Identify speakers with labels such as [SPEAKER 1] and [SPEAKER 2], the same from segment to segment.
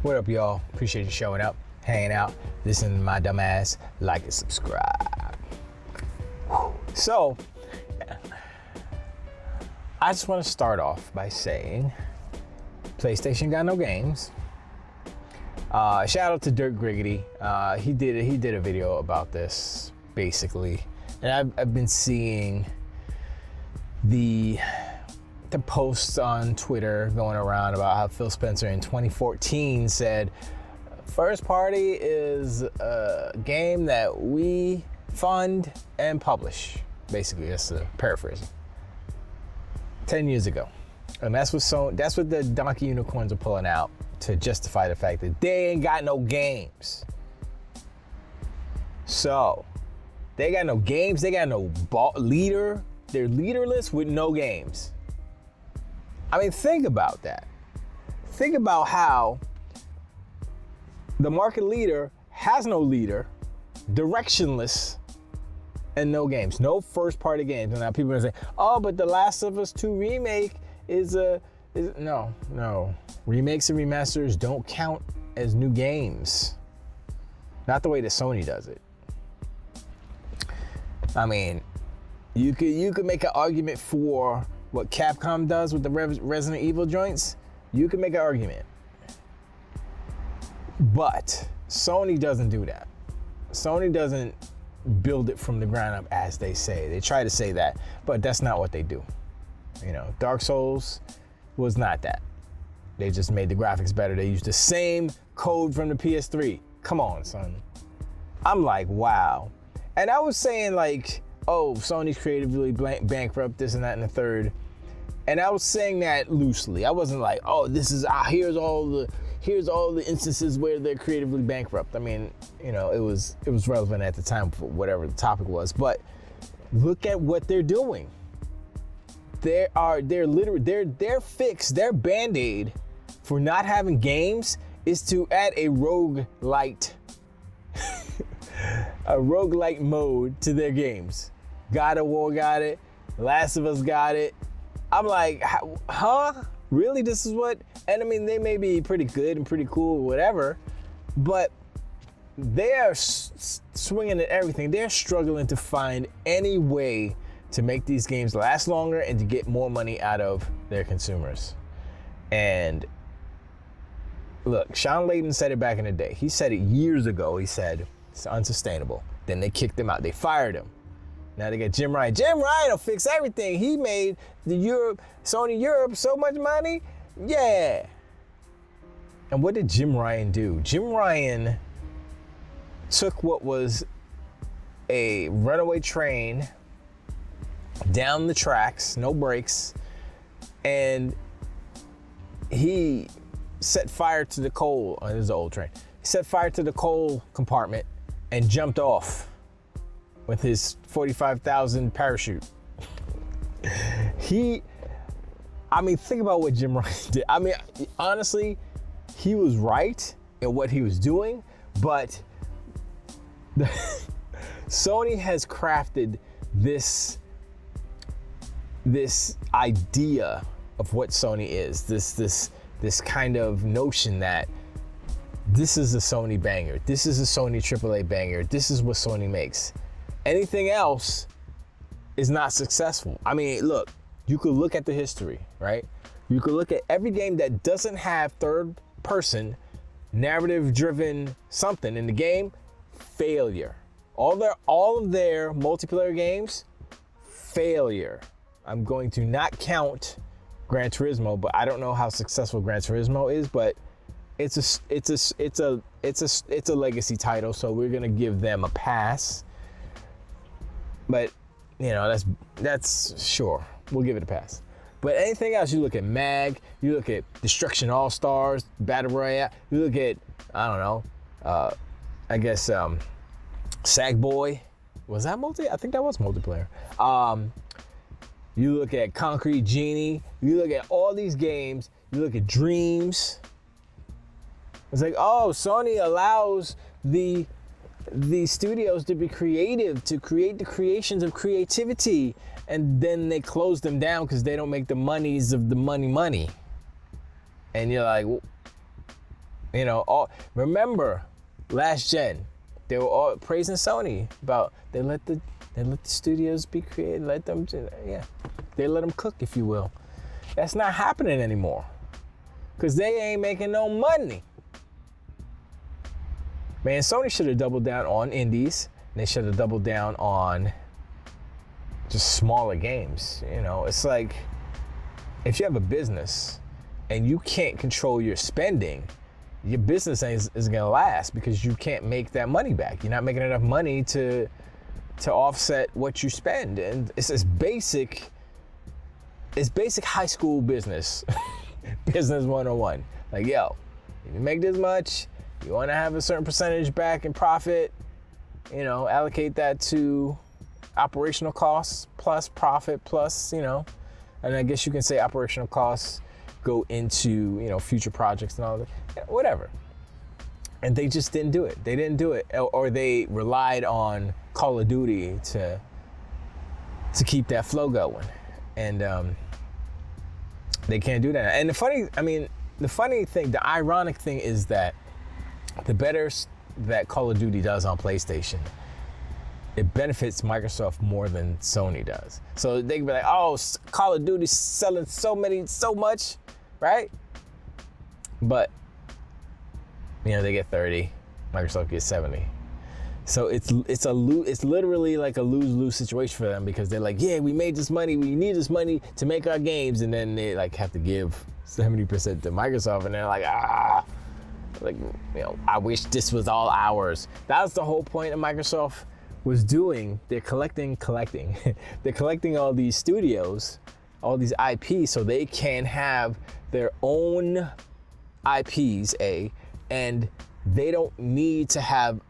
[SPEAKER 1] What up, y'all? Appreciate you showing up, hanging out, listening to my dumb ass. Like and subscribe. So, I just want to start off by saying PlayStation got no games. Shout out to Dirt Griggity. He did a video about this, basically. And I've been seeing the posts on Twitter going around about how Phil Spencer in 2014 said, first party is a game that we fund and publish. Basically, that's the paraphrasing. 10 years ago. And that's what the donkey unicorns are pulling out to justify the fact that they ain't got no games. So, they got no games, they got no leader. They're leaderless with no games. I mean, think about that. Think about how the market leader has no leader, directionless, and no games. No first-party games. And now people are saying, oh, but The Last of Us 2 remake is no. Remakes and remasters don't count as new games. Not the way that Sony does it. I mean, you could make an argument for what Capcom does with the Resident Evil joints. You could make an argument. But Sony doesn't do that. Sony doesn't build it from the ground up, as they say. They try to say that, but that's not what they do. You know, Dark Souls was not that. They just made the graphics better. They used the same code from the PS3. Come on, son. I'm like, wow. And I was saying like, oh, Sony's creatively bankrupt, this and that and the third. And I was saying that loosely. I wasn't like, oh, this is here's all the instances where they're creatively bankrupt. I mean, you know, it was relevant at the time for whatever the topic was. But look at what they're doing. Their fix, their band-aid for not having games is to add a roguelite mode to their games. God of War got it. Last of Us got it. I'm like, huh? Really? This is what? And I mean, they may be pretty good and pretty cool, whatever, but they are swinging at everything. They're struggling to find any way to make these games last longer and to get more money out of their consumers. And look, Sean Layden said it back in the day. He said it years ago. He said it's unsustainable. Then they kicked him out. They fired him. Now they got Jim Ryan. Jim Ryan will fix everything. He made Sony Europe so much money. Yeah. And what did Jim Ryan do? Jim Ryan took what was a runaway train down the tracks, no brakes, and he set fire to the coal. Oh, this is an old train. He set fire to the coal compartment and jumped off with his 45,000 parachute. Think about what Jim Ryan did. I mean, honestly, he was right in what he was doing, but Sony has crafted this idea of what Sony is. This kind of notion that this is a Sony banger. This is a Sony AAA banger. This is what Sony makes. Anything else is not successful. I mean, look, you could look at the history, right? You could look at every game that doesn't have third-person, narrative-driven something in the game, failure. All of their multiplayer games, failure. I'm going to not count Gran Turismo, but I don't know how successful Gran Turismo is, but it's a legacy title, so we're gonna give them a pass. But you know, that's sure, we'll give it a pass. But anything else, you look at MAG, you look at Destruction All Stars, Battle Royale, you look at Sackboy. Was that multi? I think that was multiplayer. You look at Concrete Genie, you look at all these games, you look at Dreams. It's like, oh, Sony allows the studios to be creative, to create the creations of creativity, and then they close them down because they don't make the monies of the money. And you're like, Remember last gen, they were all praising Sony about they let the studios be creative, they let them cook, if you will. That's not happening anymore, because they ain't making no money. Man, Sony should have doubled down on indies, and they should have doubled down on just smaller games. It's like, if you have a business and you can't control your spending, your business isn't gonna last, because you can't make that money back. You're not making enough money to offset what you spend. And it's basic high school business, business 101. Like, yo, if you make this much, you wanna have a certain percentage back in profit, allocate that to operational costs plus profit plus, and I guess you can say operational costs go into, future projects and all that, whatever. And they just didn't do it. They didn't do it, or they relied on Call of Duty to keep that flow going. And they can't do that. And the ironic thing is that the better that Call of Duty does on PlayStation, it benefits Microsoft more than Sony does. So they can be like, oh, Call of Duty's selling so much, right? But, they get 30, Microsoft gets 70. So it's literally like a lose-lose situation for them, because they're like, yeah, we made this money, we need this money to make our games, and then they like have to give 70% to Microsoft, and they're like, I wish this was all ours. That was the whole point of Microsoft was doing. They're collecting. They're collecting all these studios, all these IPs, so they can have their own IPs, and they don't need to have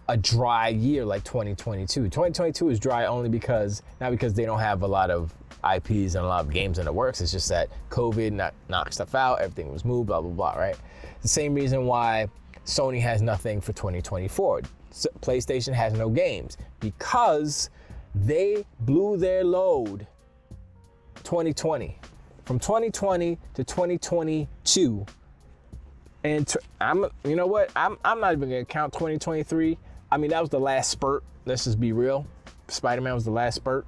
[SPEAKER 1] a dry year like 2022. 2022 is dry only because, not because they don't have a lot of IPs and a lot of games in the works. It's just that COVID knocked stuff out, everything was moved, blah, blah, blah, right? The same reason why Sony has nothing for 2024. PlayStation has no games, because they blew their load 2020. From 2020 to 2022. And I'm not even gonna count 2023. That was the last spurt. Let's just be real. Spider-Man was the last spurt,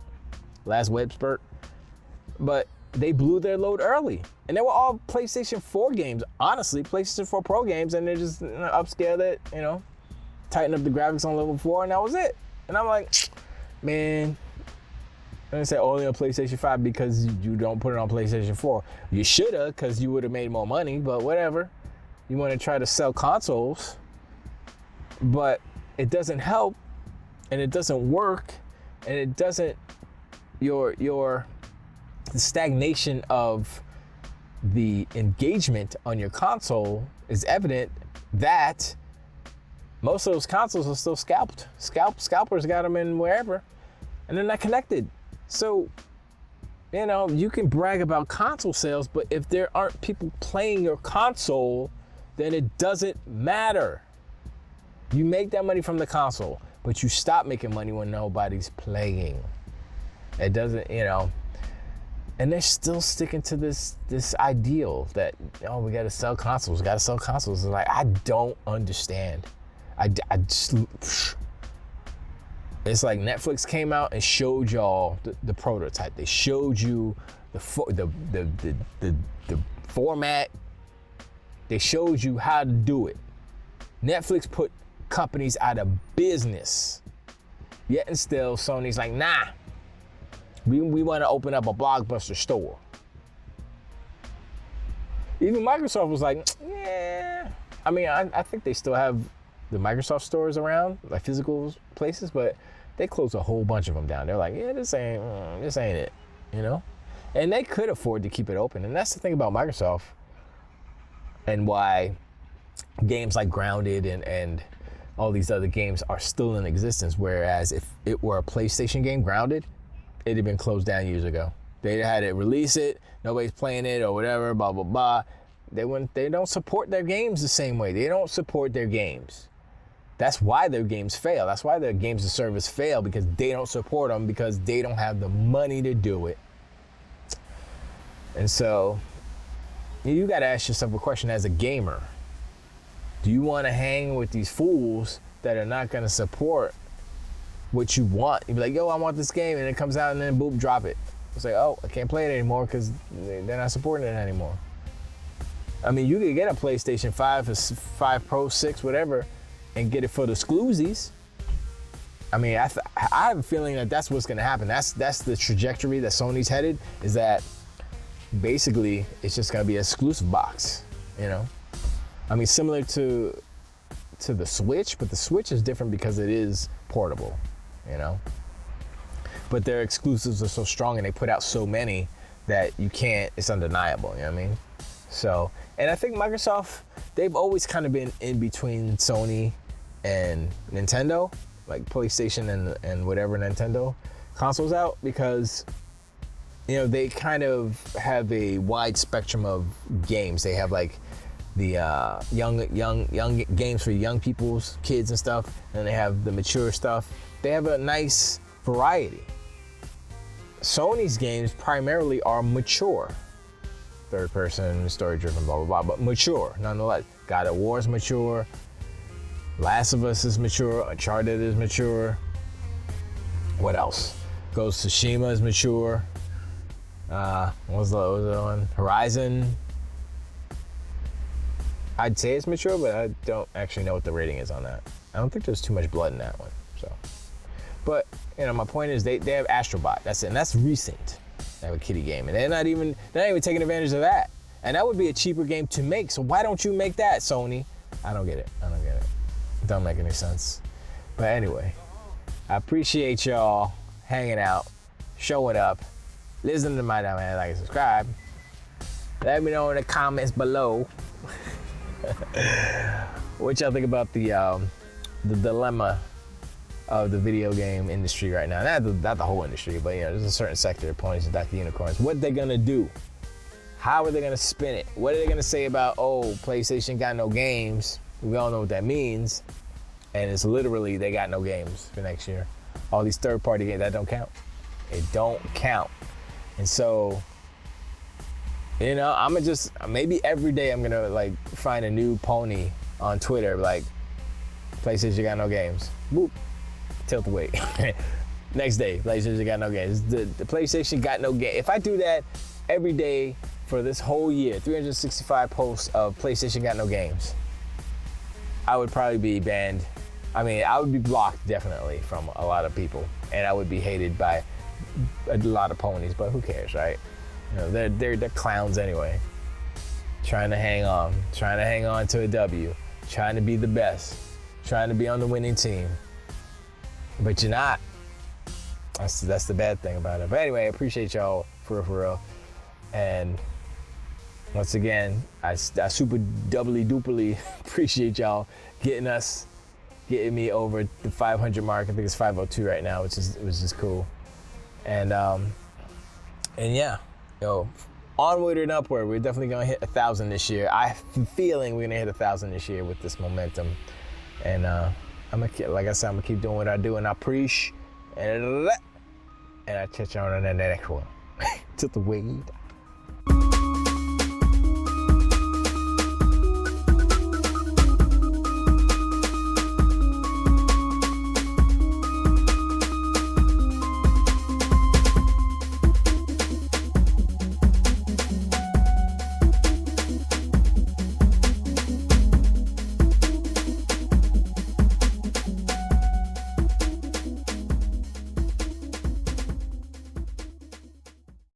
[SPEAKER 1] last web spurt. But they blew their load early. And they were all PlayStation 4 games. Honestly, PlayStation 4 Pro games, and they're just upscaled it, tighten up the graphics on level 4, and that was it. And I'm like, man, I'm gonna say only on PlayStation 5 because you don't put it on PlayStation 4. You shoulda, because you would have made more money, but whatever. You want to try to sell consoles, but it doesn't help, and it doesn't work, and it doesn't, the stagnation of the engagement on your console is evident that most of those consoles are still scalped. Scalpers got them in wherever, and they're not connected. So, you can brag about console sales, but if there aren't people playing your console, then it doesn't matter. You make that money from the console, but you stop making money when nobody's playing. It doesn't, and they're still sticking to this ideal that, we gotta sell consoles. It's like, I don't understand. I just, it's like Netflix came out and showed y'all the prototype. They showed you the format. They showed you how to do it. Netflix put companies out of business. Yet and still, Sony's like, nah, we want to open up a Blockbuster store. Even Microsoft was like, yeah. I think they still have the Microsoft stores around, like physical places, but they closed a whole bunch of them down. They're like, yeah, this ain't it, And they could afford to keep it open. And that's the thing about Microsoft, and why games like Grounded and all these other games are still in existence. Whereas if it were a PlayStation game, Grounded, it'd have been closed down years ago. They had to release it, nobody's playing it or whatever, blah, blah, blah. They don't support their games the same way. They don't support their games. That's why their games fail. That's why their games of service fail, because they don't support them, because they don't have the money to do it. And so you got to ask yourself a question as a gamer. Do you want to hang with these fools that are not going to support what you want? You be like, yo, I want this game, and it comes out, and then boom, drop it. It's like, oh, I can't play it anymore because they're not supporting it anymore. I mean, you could get a PlayStation 5 or 5 Pro, 6, whatever, and get it for the exclusives. I mean, I have a feeling that that's what's going to happen. That's the trajectory that Sony's headed, is that basically it's just going to be an exclusive box, you know? I mean, similar to the Switch, but the Switch is different because it is portable, you know? But their exclusives are so strong and they put out so many that you can't, it's undeniable, you know what I mean? So, and I think Microsoft, they've always kind of been in between Sony and Nintendo, like PlayStation and whatever Nintendo consoles out, because, you know, they kind of have a wide spectrum of games. They have like the young games for young people's kids and stuff, and they have the mature stuff. They have a nice variety. Sony's games primarily are mature, third person, story driven, blah blah blah, but mature nonetheless. God of War is mature, Last of Us is mature, Uncharted is mature. What else? Ghost of Tsushima is mature. What was the one? Horizon. I'd say it's mature, but I don't actually know what the rating is on that. I don't think there's too much blood in that one. So, but you know, my point is they have Astrobot. That's it, and that's recent. They have a kiddie game, and they're not even taking advantage of that. And that would be a cheaper game to make. So why don't you make that, Sony? I don't get it. It don't make any sense. But anyway, I appreciate y'all hanging out, showing up, listening to my dumb ass, like and subscribe. Let me know in the comments below what y'all think about the dilemma of the video game industry right now. Not the whole industry, but you know, there's a certain sector of ponies and Dr. Unicorns. What they gonna do? How are they gonna spin it? What are they gonna say about, oh, PlayStation got no games? We all know what that means. And it's literally, they got no games for next year. All these third-party games, that don't count. It don't count. And so, you know, I'm gonna just, maybe every day I'm gonna like find a new pony on Twitter, like, PlayStation got no games. Boop, tilt the weight. Next day, PlayStation got no games. The PlayStation got no game. If I do that every day for this whole year, 365 posts of PlayStation got no games, I would probably be banned. I mean, I would be blocked definitely from a lot of people, and I would be hated by a lot of ponies, but who cares, right? You know, they're clowns anyway. Trying to hang on to a W, trying to be the best, trying to be on the winning team. But you're not. That's the bad thing about it. But anyway, I appreciate y'all for real. And once again, I super doubly duperly appreciate y'all getting me over the 500 mark. I think it's 502 right now, which was just cool. And yeah, yo, onward and upward. We're definitely gonna hit 1,000 this year. I have a feeling we're gonna hit 1,000 this year with this momentum. And like I said, I'm gonna keep doing what I do, and I appreciate. And I catch you on the next one. To the weed.